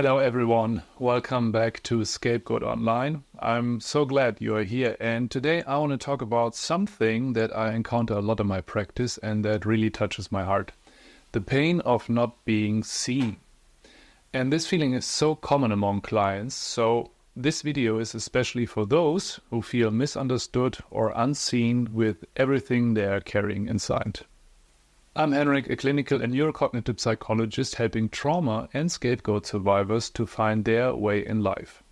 Hello everyone, welcome back to Scapegoat.online. I'm so glad you are here, and today I want to talk about something that I encounter a lot in my practice and that really touches my heart. The pain of not being seen. And this feeling is so common among clients, so this video is especially for those who feel misunderstood or unseen with everything they are carrying inside. I'm Henrik, a clinical and neurocognitive psychologist helping trauma and scapegoat survivors to find their way in life.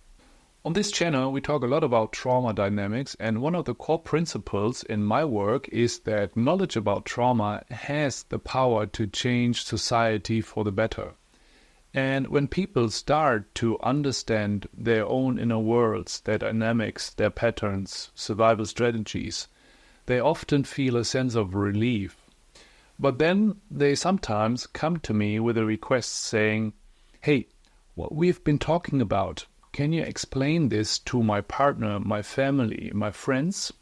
On this channel, we talk a lot about trauma dynamics, and one of the core principles in my work is that knowledge about trauma has the power to change society for the better. And when people start to understand their own inner worlds, their dynamics, their patterns, survival strategies, they often feel a sense of relief. But then they sometimes come to me with a request saying, hey, what we've been talking about, can you explain this to my partner, my family, my friends?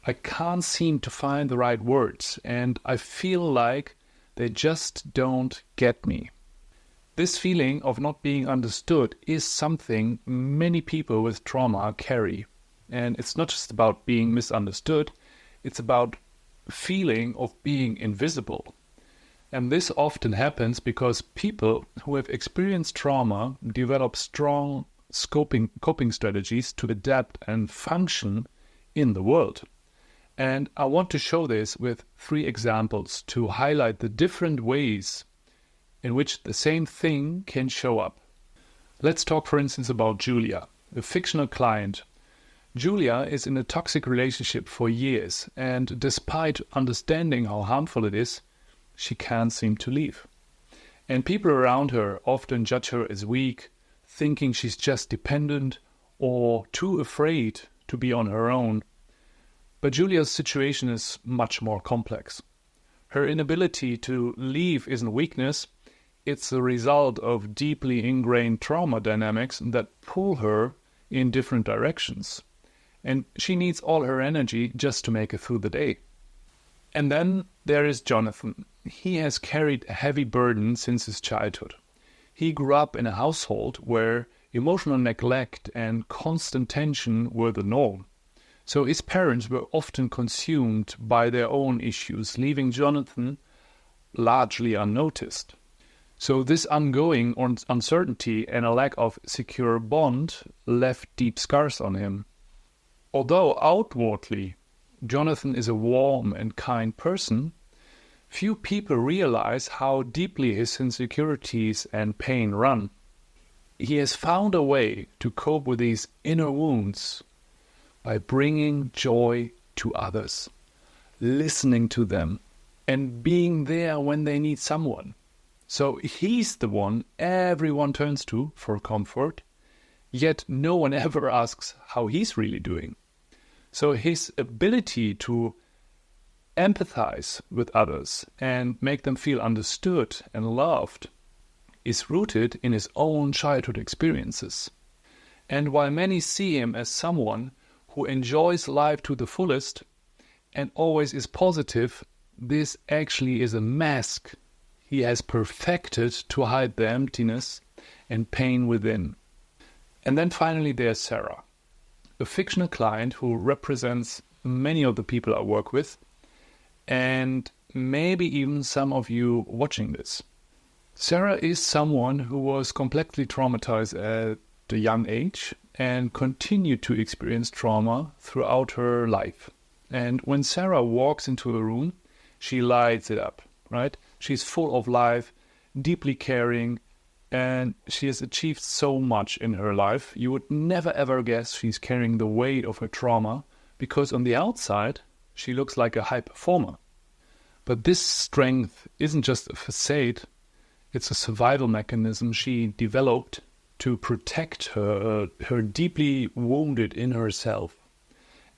I can't seem to find the right words, and I feel like they just don't get me. This feeling of not being understood is something many people with trauma carry. And it's not just about being misunderstood, it's about feeling of being invisible. And this often happens because people who have experienced trauma develop strong coping strategies to adapt and function in the world. And I want to show this with 3 examples to highlight the different ways in which the same thing can show up. Let's talk, for instance, about Julia, a fictional client. Julia is in a toxic relationship for years, and despite understanding how harmful it is, she can't seem to leave. And people around her often judge her as weak, thinking she's just dependent or too afraid to be on her own. But Julia's situation is much more complex. Her inability to leave isn't weakness, it's the result of deeply ingrained trauma dynamics that pull her in different directions. And she needs all her energy just to make it through the day. And then there is Jonathan. He has carried a heavy burden since his childhood. He grew up in a household where emotional neglect and constant tension were the norm. So his parents were often consumed by their own issues, leaving Jonathan largely unnoticed. So this ongoing uncertainty and a lack of secure bond left deep scars on him. Although outwardly Jonathan is a warm and kind person, few people realize how deeply his insecurities and pain run. He has found a way to cope with these inner wounds by bringing joy to others, listening to them, and being there when they need someone. So he's the one everyone turns to for comfort, yet no one ever asks how he's really doing. So his ability to empathize with others and make them feel understood and loved is rooted in his own childhood experiences. And while many see him as someone who enjoys life to the fullest and always is positive, this actually is a mask he has perfected to hide the emptiness and pain within. And then finally there's Sarah, a fictional client who represents many of the people I work with, and maybe even some of you watching this. Sarah is someone who was completely traumatized at a young age and continued to experience trauma throughout her life. And when Sarah walks into a room, she lights it up, right? She's full of life, deeply caring, and she has achieved so much in her life. You would never ever guess she's carrying the weight of her trauma, because on the outside, she looks like a high performer. But this strength isn't just a facade, it's a survival mechanism she developed to protect her deeply wounded inner self.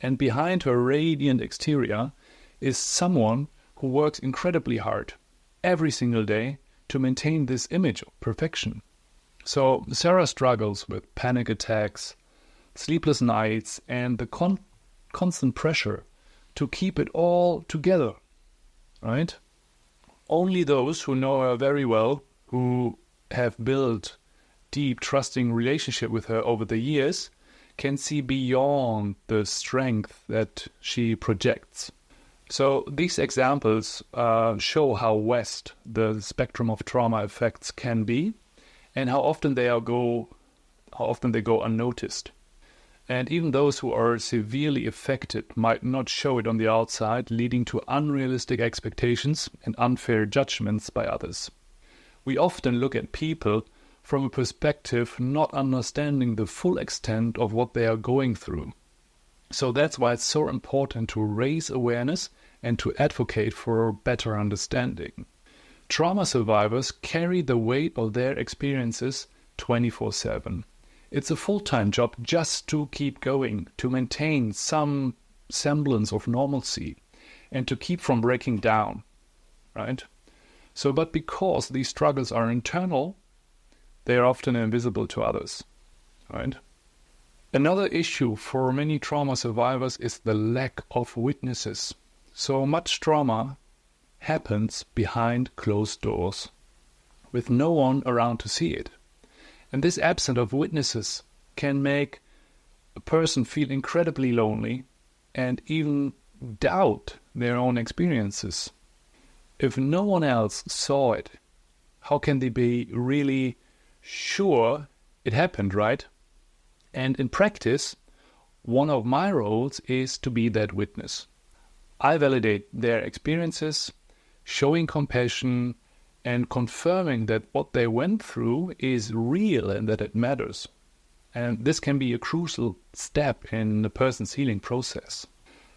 And behind her radiant exterior is someone who works incredibly hard every single day to maintain this image of perfection. So Sarah struggles with panic attacks, sleepless nights, and the constant pressure to keep it all together, right? Only those who know her very well, who have built deep, trusting relationship with her over the years can see beyond the strength that she projects. So these examples show how vast the spectrum of trauma effects can be, and how often they go unnoticed. And even those who are severely affected might not show it on the outside, leading to unrealistic expectations and unfair judgments by others. We often look at people from a perspective not understanding the full extent of what they are going through. So that's why it's so important to raise awareness and to advocate for better understanding. Trauma survivors carry the weight of their experiences 24/7. It's a full-time job just to keep going, to maintain some semblance of normalcy, and to keep from breaking down, right? So, but because these struggles are internal, they are often invisible to others, right? Another issue for many trauma survivors is the lack of witnesses. So much trauma happens behind closed doors, with no one around to see it. And this absence of witnesses can make a person feel incredibly lonely and even doubt their own experiences. If no one else saw it, how can they be really sure it happened, right? And in practice, one of my roles is to be that witness. I validate their experiences, showing compassion and confirming that what they went through is real and that it matters. And this can be a crucial step in the person's healing process.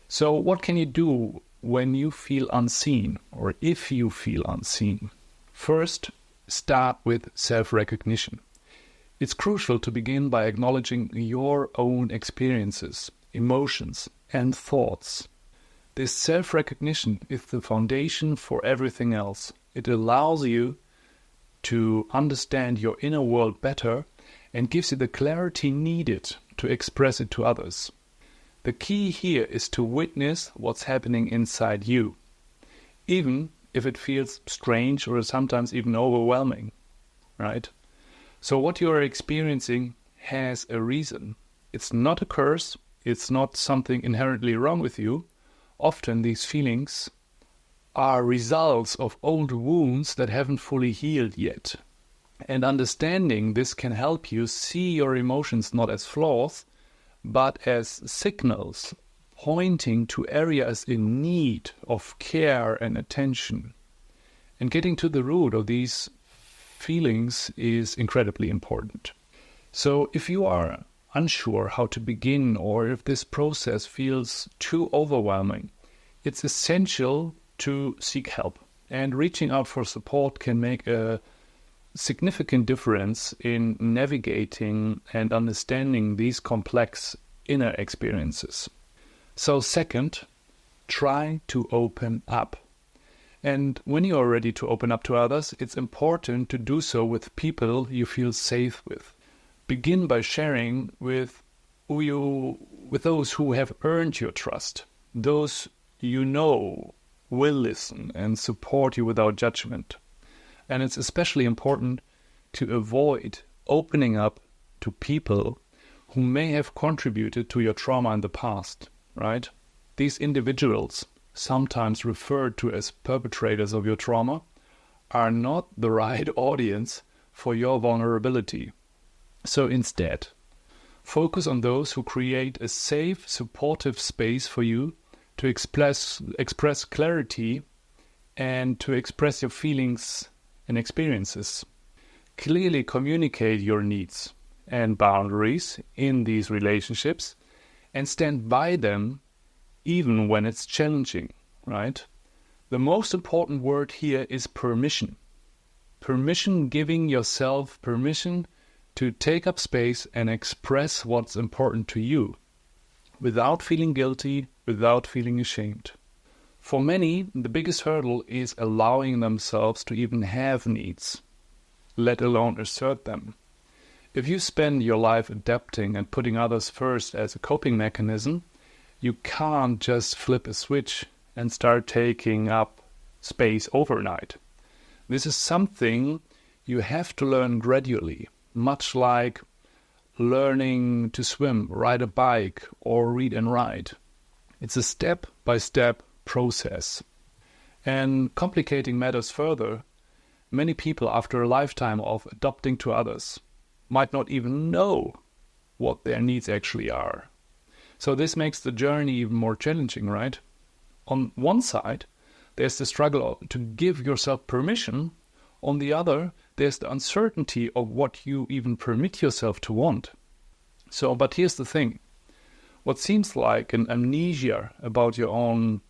So what can you do when you feel unseen, or if you feel unseen? First, start with self-recognition. It's crucial to begin by acknowledging your own experiences, emotions, and thoughts. This self-recognition is the foundation for everything else. It allows you to understand your inner world better and gives you the clarity needed to express it to others. The key here is to witness what's happening inside you, even if it feels strange or sometimes even overwhelming, right? So what you are experiencing has a reason. It's not a curse. It's not something inherently wrong with you. Often these feelings are results of old wounds that haven't fully healed yet. And understanding this can help you see your emotions not as flaws, but as signals pointing to areas in need of care and attention. And getting to the root of these feelings is incredibly important. So if you are unsure how to begin, or if this process feels too overwhelming, it's essential to seek help. And reaching out for support can make a significant difference in navigating and understanding these complex inner experiences. So second, try to open up. And when you are ready to open up to others, it's important to do so with people you feel safe with. Begin by sharing with those who have earned your trust, those you know will listen and support you without judgment. And it's especially important to avoid opening up to people who may have contributed to your trauma in the past, right? These individuals, sometimes referred to as perpetrators of your trauma, are not the right audience for your vulnerability. So instead, focus on those who create a safe, supportive space for you to express clarity and to express your feelings and experiences. Clearly communicate your needs and boundaries in these relationships and stand by them even when it's challenging, right? The most important word here is permission. Permission, giving yourself permission to take up space and express what's important to you without feeling guilty, without feeling ashamed. For many, the biggest hurdle is allowing themselves to even have needs, let alone assert them. If you spend your life adapting and putting others first as a coping mechanism, you can't just flip a switch and start taking up space overnight. This is something you have to learn gradually, much like learning to swim, ride a bike, or read and write. It's a step-by-step process. And complicating matters further, many people after a lifetime of adapting to others might not even know what their needs actually are. So this makes the journey even more challenging, right? On one side, there's the struggle to give yourself permission. On the other, there's the uncertainty of what you even permit yourself to want. So, but here's the thing. What seems like an amnesia about your own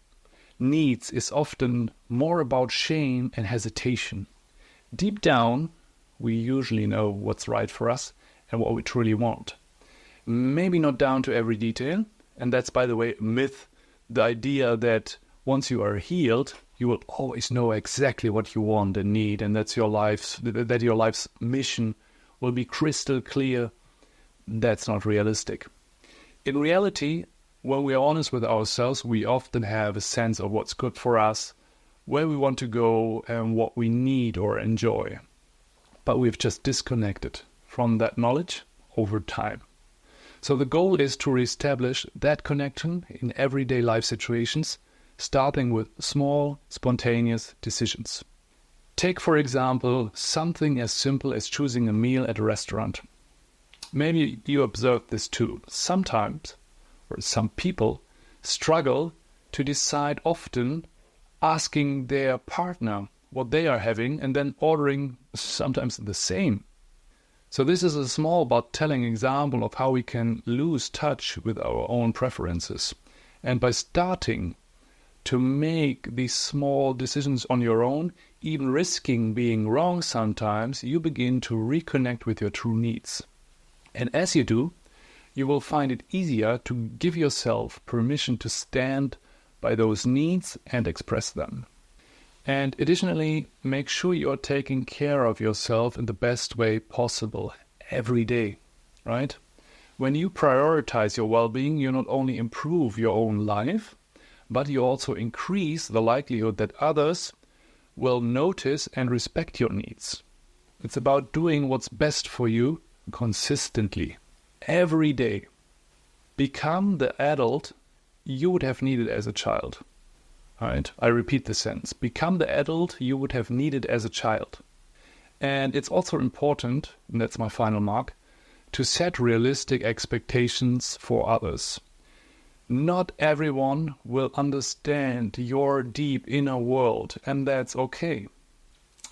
needs is often more about shame and hesitation. Deep down, we usually know what's right for us and what we truly want. Maybe not down to every detail, and that's, by the way, a myth. The idea that once you are healed, you will always know exactly what you want and need, and that your life's mission will be crystal clear. That's not realistic. In reality, when we are honest with ourselves, we often have a sense of what's good for us, where we want to go, and what we need or enjoy. But we've just disconnected from that knowledge over time. So the goal is to reestablish that connection in everyday life situations, starting with small, spontaneous decisions. Take, for example, something as simple as choosing a meal at a restaurant. Maybe you observe this too. Sometimes, or some people, struggle to decide, often asking their partner what they are having and then ordering sometimes the same. So this is a small but telling example of how we can lose touch with our own preferences. And by starting to make these small decisions on your own, even risking being wrong sometimes, you begin to reconnect with your true needs. And as you do, you will find it easier to give yourself permission to stand by those needs and express them. And additionally, make sure you are taking care of yourself in the best way possible every day, right? When you prioritize your well-being, you not only improve your own life, but you also increase the likelihood that others will notice and respect your needs. It's about doing what's best for you consistently, every day. Become the adult you would have needed as a child. All right, I repeat the sentence. Become the adult you would have needed as a child. And it's also important, and that's my final mark, to set realistic expectations for others. Not everyone will understand your deep inner world, and that's okay.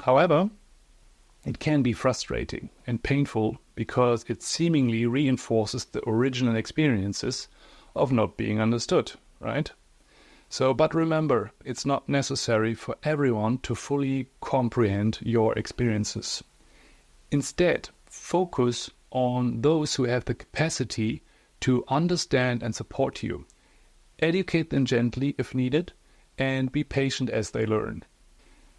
However, it can be frustrating and painful because it seemingly reinforces the original experiences of not being understood, right? So, but remember, it's not necessary for everyone to fully comprehend your experiences. Instead, focus on those who have the capacity to understand and support you. Educate them gently if needed, and be patient as they learn.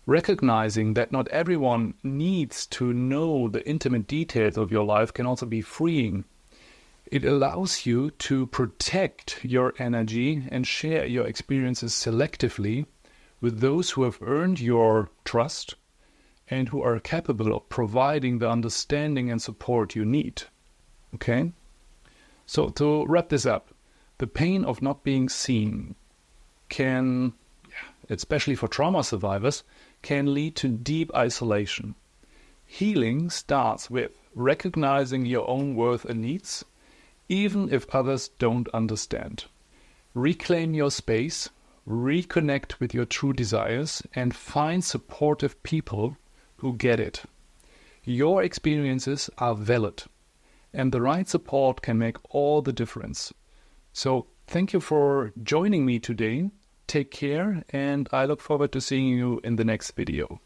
Recognizing that not everyone needs to know the intimate details of your life can also be freeing. It allows you to protect your energy and share your experiences selectively with those who have earned your trust and who are capable of providing the understanding and support you need. Okay? So to wrap this up, the pain of not being seen can, especially for trauma survivors, can lead to deep isolation. Healing starts with recognizing your own worth and needs, even if others don't understand. Reclaim your space, reconnect with your true desires, and find supportive people who get it. Your experiences are valid, and the right support can make all the difference. So thank you for joining me today. Take care, and I look forward to seeing you in the next video.